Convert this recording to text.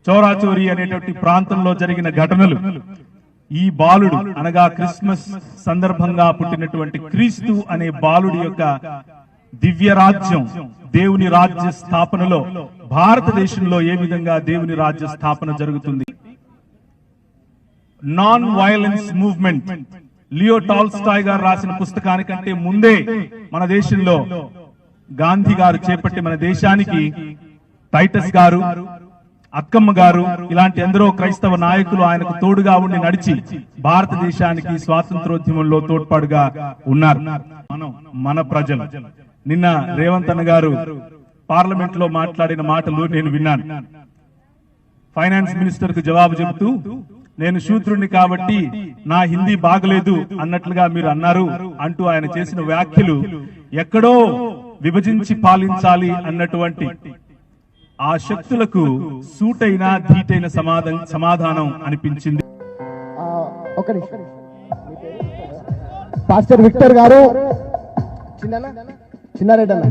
చౌరాచోరీ అనేటువంటి ప్రాంతంలో జరిగిన ఘటనలు, ఈ బాలుడు అనగా క్రిస్మస్ సందర్భంగా పుట్టినటువంటి క్రీస్తు అనే బాలుడి యొక్క దివ్య రాజ్యం, దేవుని రాజ్య స్థాపనలో భారతదేశంలో ఏ విధంగా దేవుని రాజ్య స్థాపన జరుగుతుంది. Non violence movement Leo Tolstoy గారు రాసిన పుస్తకానికంటే ముందే మన దేశంలో గాంధీ గారు చేపట్టి మన దేశానికి టైటస్ గారు, అక్కమ్మ గారు ఇలాంటి ఎందరో క్రైస్తవ నాయకులు ఆయనకు తోడుగా ఉండి నడిచి భారతదేశానికి స్వాతంత్రోద్యమంలో తోడ్పాటుగా ఉన్నారు. మన ప్రజలు నిన్న రేవంత్ అన్న గారు పార్లమెంట్ లో మాట్లాడిన మాటలు నేను విన్నాను. ఫైనాన్స్ మినిస్టర్ కు జవాబు చెబుతూ, నేను శూద్రుణ్ణి కాబట్టి నా హిందీ బాగలేదు అన్నట్లుగా మీరు అన్నారు అంటూ ఆయన చేసిన వ్యాఖ్యలు ఎక్కడో విభజించి పాలించాలి అన్నటువంటి ఆ శక్తులకు సూటైన ధీటైన సమాధానం అనిపించింది. పాస్టర్ విక్టర్ గారు, చిన్నారెడ్డి అన్న